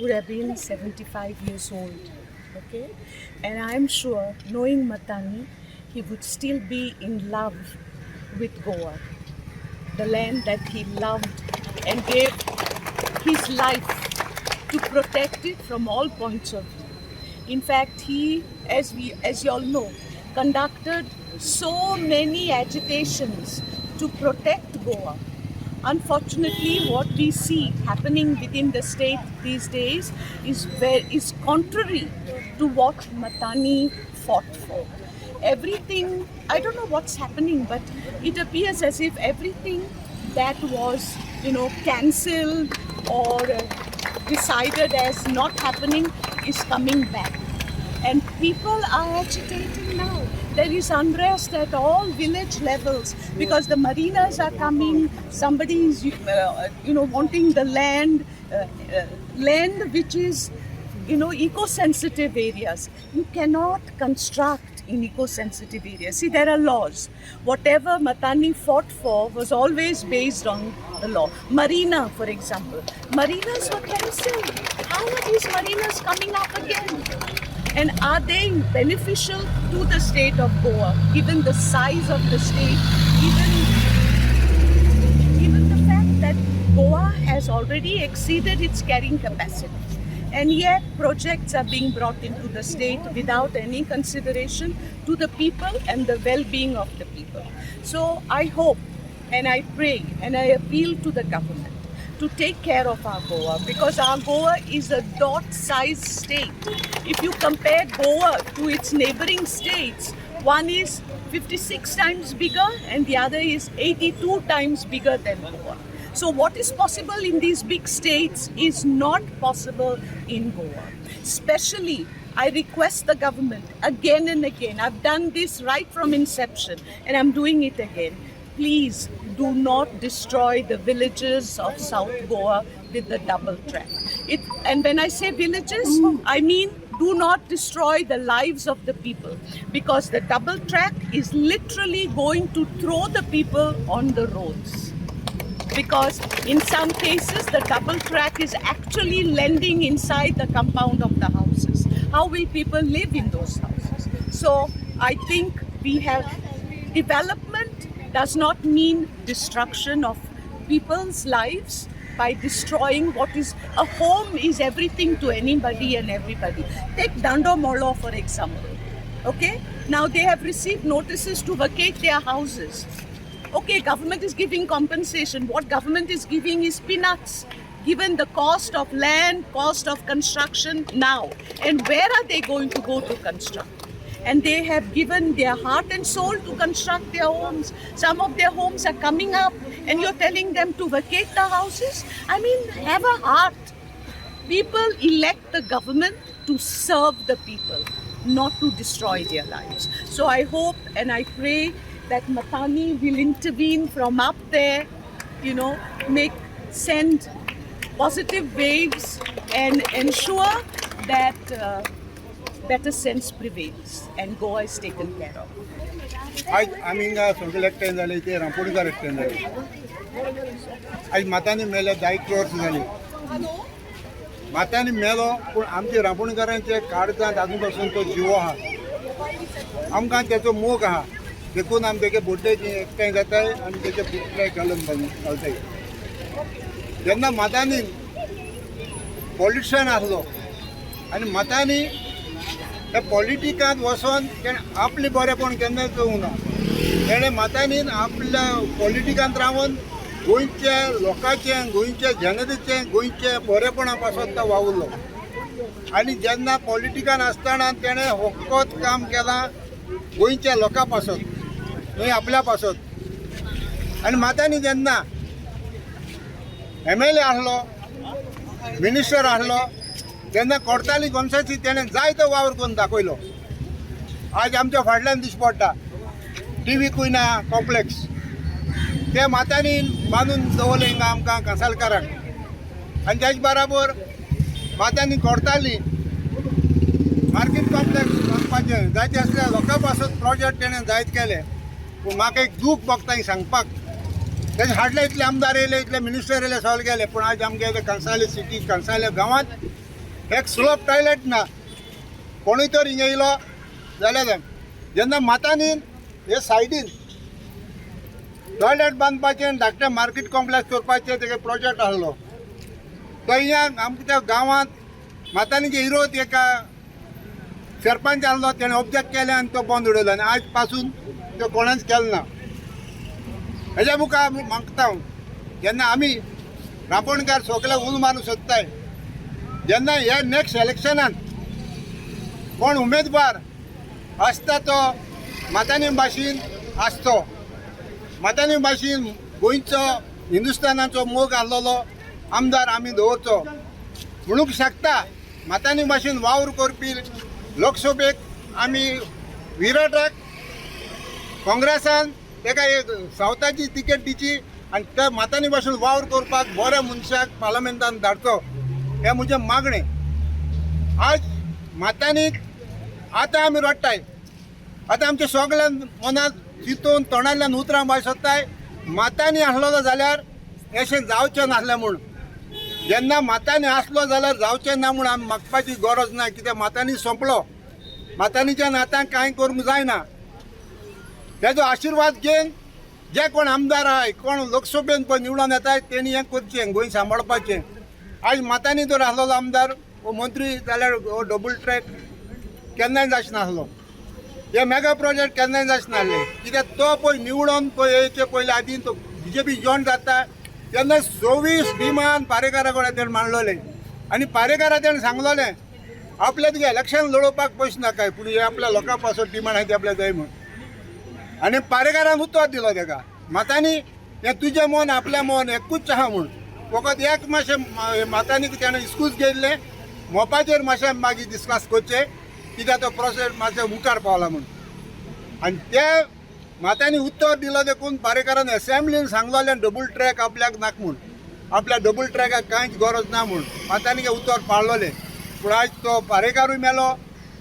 would have been 75 years old. Okay? And I'm sure, knowing Matani, he would still be in love with Goa, the land that he loved and gave his life to protect it from all points of view. In fact, he, as you all know, conducted so many agitations to protect Goa. Unfortunately, what we see happening within the state these days is contrary to what Matani fought for. Everything, I don't know what's happening, but it appears as if everything that was, cancelled or decided as not happening is coming back. And people are agitating now. There is unrest at all village levels because the marinas are coming. Somebody is, wanting the land which is, eco-sensitive areas. You cannot construct in eco-sensitive areas. See, there are laws. Whatever Matani fought for was always based on the law. Marina, for example. Marinas were cancelled. How are these marinas coming up again? And are they beneficial to the state of Goa, given the size of the state, even the fact that Goa has already exceeded its carrying capacity? And yet projects are being brought into the state without any consideration to the people and the well-being of the people. So I hope and I pray and I appeal to the government to take care of our Goa, because our Goa is a dot-sized state. If you compare Goa to its neighboring states, one is 56 times bigger and the other is 82 times bigger than Goa. So what is possible in these big states is not possible in Goa. Especially, I request the government again and again. I've done this right from inception and I'm doing it again. Please do not destroy the villages of South Goa with the double track. And when I say villages, I mean do not destroy the lives of the people, because the double track is literally going to throw the people on the roads. Because in some cases, the double track is actually landing inside the compound of the houses. How will people live in those houses? So I think we have development does not mean destruction of people's lives by destroying what is a home is everything to anybody and everybody. Take Dandomolo for example. Okay, now they have received notices to vacate their houses. Okay, government is giving compensation. What government is giving is peanuts, given the cost of land, cost of construction now. And where are they going to go to construct? And they have given their heart and soul to construct their homes. Some of their homes are coming up and you're telling them to vacate the houses? I mean, have a heart. People elect the government to serve the people, not to destroy their lives. So I hope and I pray that Matani will intervene from up there, send positive waves and ensure that better sense prevails and Goa is taken care of. आज आम्ही हिंगा social एक्टायन जाले ते रामपोणीकार एक्टायन जाले आज मातांनी मेले 10 वर्स जाली मातांनी मेलो पूण आमचे रामपोणीकारांचे काळजांत आजून पासून तो जिवो आहा आमकां तेचो मोग आहा देखून आमी तेगे बोड्डेची एकठांय जाताय आनी तेचे पुतळे घालून घालताय जेन्ना मातांनी पॉलिटिशन आसलो आनी मातांनी त्या पॉलिटिकांत वचोन तेणें आपलें बरेंपण केन्नाच करूंक ना तेणें मातांनीन आपल्या पॉलिटिकांत रावन गोंयच्या लोकांचें गोंयच्या जनतेचें गोंयच्या बरेपणा पासत तो वावुरलो आनी जेन्ना पॉलिटिकान आसतना तेणें फकत काम केलां गोंयच्या लोकां पासत न्हय आपल्या पासत आनी मातांनी जेन्ना MLA आसलो मिनिस्टर आसलो तेन्ना कोर्ताली गोमसाची तेणें जायतो वावर करून दाखयलो आज आमच्या फाटल्यान दिश्टी पडटा TV कुयना कॉम्प्लेक्स ते मातांनी बांदून दवरलें हिंगा आमकां कांसालकारांक आनी तेच बराबर मातांनी कोर्ताली मार्केट कॉम्प्लेक्स बांदपाचें जायते आसल्या लोकां पासत प्रोजेक्ट तेणें जायत केले पूण म्हाका एक दूख भोगता सांगपाक तेजे हाडले इतले आमदार येयले इतले मिनिस्टर येयले सगळे गेले पूण आज आमगे कंसाले सिटी कंसाले गांवांत एक स्लोप टॉयलेट ना कोणी तर हिंगा येयलो जाल्यार जेन्ना मातांनीन हे सायडीन टॉयलेट बांदपाचें आनी धाकटें मार्केट कॉम्प्लेक्स करपाचें तेगे प्रोजेक्ट आसलो तो हिंगा आमच्या गांवांत मातांनीचे विरोध एका सरपंच आसलो तेणें ऑब्जेक्ट केलें आनी तो बंद उडयलो आनी आज पासून तो कोणेंच केलो ना हेज्या मुखार आमी मागता जेन्ना आमी रांपोणकार सगळे उल मारूं सोदताय जेन्ना हे नेक्स्ट इलेक्शनान कोण उमेदवार आसता तो मातानी भाशेन आसतो मातानी भाशेन गोंयचो हिंदुस्तानाचो मोग आसलेलो आमदार आमी दवरचो म्हणूंक शकता मातानी भाशेन वावर करपी लोकसभेक आमी विराटाक काँग्रेसान ताका एक सावथाची तिकेट दिची आनी त्या मातानी भाशेन वावर करपाक बऱ्या मनशाक पार्लमेंटान धाडचो हें म्हजें मागणें आज मातांनीक आतां आमी रडटाय आतां आमच्या सगळ्या मनांत चिंतून तोंडांतल्यान उतरां भायर सोदताय मातांनी आसलो जाल्यार अशें जावचें नासलें म्हूण जेन्ना मातांनी आसलो जाल्यार जावचें ना म्हूण आमी मागपाची गरज ना कित्याक मातांनी सोंपलो मातांनीच्यान आतां कांय करूंक जायना तेजो आशिर्वाद घेवन जे कोण आमदार आहाय कोण लोकसभेन पळय निवडून येताय तेणी हें करचें गोंय सांबाळपाचें आज मातांनी जर आसलो आमदार वो मंत्री जाल्यार हो डबल ट्रॅक केन्नाय जाचनासलो हे मेगा प्रोजेक्ट केन्नाय जाचनासले कित्याक तो पळय निवडून पळय येचे पयले आदीं तो BJP जॉयन जाता तेन्ना 24 डिमांड पारेकारा कडेन तेणें मांडलोले आनी पारेकारा तेणें सांगलोलें आपल्या तुगे इलेक्शन लडोवपाक पयशे नाकाय पूण हे आपल्या लोकां पासत डिमांड आहाय ते आपल्याक जाय म्हूण आनी पारेकारान उत्तर दिलो तेका मातांनी हें तुजें मन आपलें मन एकूच आहा म्हूण फकत एक मातशें मातांनी तेणें इस्कूस घेतलें मोपाचेर मातशें मागीर डिस्कस करचें कित्याक तो प्रोसेस मातशें मुखार पावला म्हूण आनी ते मातांनी उत्तर दिलो देखून पारेकारान असेंब्लीन सांगलोलें डबल ट्रॅक आपल्याक नाका म्हूण आपल्या डबल ट्रॅकाक कांयच गरज ना म्हूण मातांनी उत्तर पाळलोलें पूण आयज तो पारेकारूय मेलो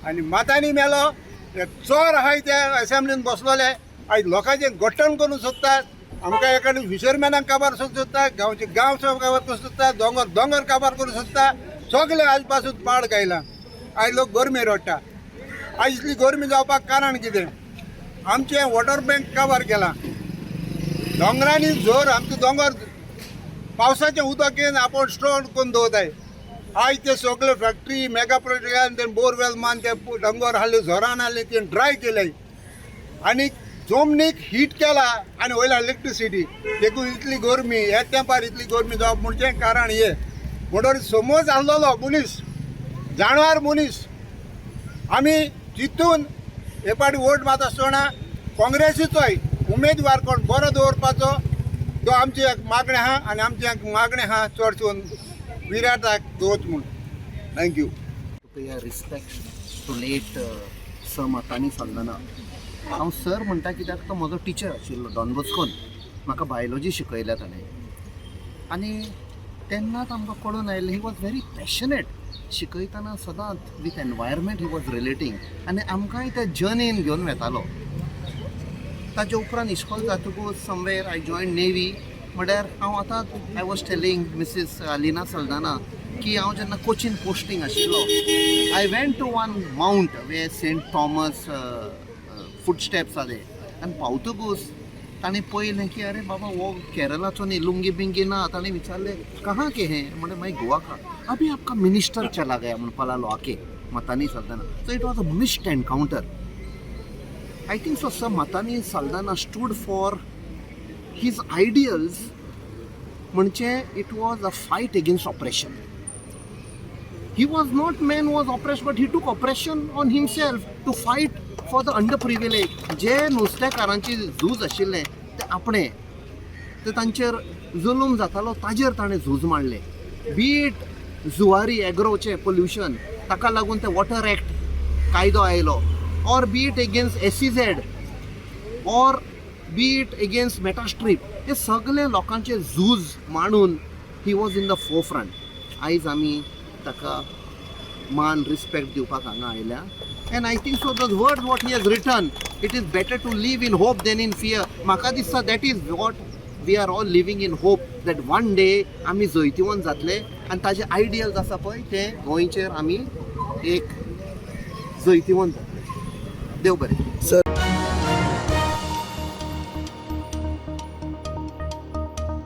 आनी मातांनी मेलो ते चोर आहाय ते असेंब्लीन बसलोले आयज लोकांचें गठण करूंक सोदतात आमकां एखादे फिशरमॅनाक काबार करूंक सोदता गांवचे गांव काबार करूंक सोदता दोंगर काबार करूंक सोदता सगळे आयज पासून पाड गायला आयज लोक गरमी रडटा आयज इतली गरमी जावपाक कारण कितें आमचें वॉटर बँक काबार केलां दोंगरांनी जोर आमचो दोंगर पावसाचें उदक येवन आपूण स्टोर करून दवरताय आयज ते सगळे फॅक्टरी मेगा प्रोजेक्टान ते बोरवेल मान ते दोंगर हाडले जोरान हाडले ते ड्राय केले आनी जमनीक हीट केला आनी वयल्या इलेक्ट्रिसिटी देखून इतली गरमी ह्या तेंपार इतली गरमी जावप म्हणजे कारण हे म्हणटकीर समज आसलेलो मनीस जाणवार मनीस आमी चिंतून हे पाटी वोट मात आसतना काँग्रेसीचोय उमेदवार कोण बरो दवरपाचो तो आमची एक मागणें आहा आनी आमचें एक मागणें आहा चडसून विराटाक दवरच म्हूण thank you respect to late sir Matanhy Saldanha हांव सर म्हणटा कित्याक तो म्हजो टिचर आशिल्लो डॉन बॉस्कोन म्हाका बायोलॉजी शिकयल्या ताणें आनी तेन्नाच आमकां कळून आयलें ही वॉज व्हेरी पॅशनेट शिकयतना सदांच वीथ एनवायरमेंट ही वॉज रिलेटींग आनी आमकांय त्या जर्नीन घेवन वेतालो ताचे उपरांत इश्कॉल जातकूच समवेर आय जॉयन नेवी म्हळ्यार हांव आतां आय वॉज टेलिंग मिसीस लिना साल्दाना की हांव जेन्ना कोचीन पोस्टींग आशिल्लो I went to one mount way Saint Thomas footsteps आले आनी पावतकूच ताणें पळयलें की अरे बाबा वो केरलाचो न्ही लुंगी बिंगी ना ताणें विचारलें कहाँ के हैं म्हणजे मागीर गोवा का अभी आपका मिनिस्टर चला गया म्हणपा लागलो आके Matanhy Saldanha so it was a missed encounter I think so sir Matanhy Saldanha stood for his ideals म्हणजे it was a fight against operation he was not man who was oppressed but he took oppression on himself to fight for the underprivileged जे नुस्तेकारांची झूज आशिल्लें ते आपणें ते तांचेर जुलूम जातालो ताजेर ताणें झूज मारलें बीट जुवारी एग्रोचें पोल्युशन ताका लागून ते वॉटर एक्ट कायदो आयलो or beat against SEZ or beat against Meta Strips हे सगळे लोकांचे झूज मांडून he was in the forefront आयज आमी ताका मान रिस्पेक्ट दिवपाक हांगा आयल्या and I think so the word what he has written it is better to live in hope than in fear म्हाका दिसता that is what we are all living in hope that one day आमी जैतिवंत जातले आनी ताजे ideals आसा पळय ते गोंयचेर आमी एक जैतिवंत जातले. देव बरें. सर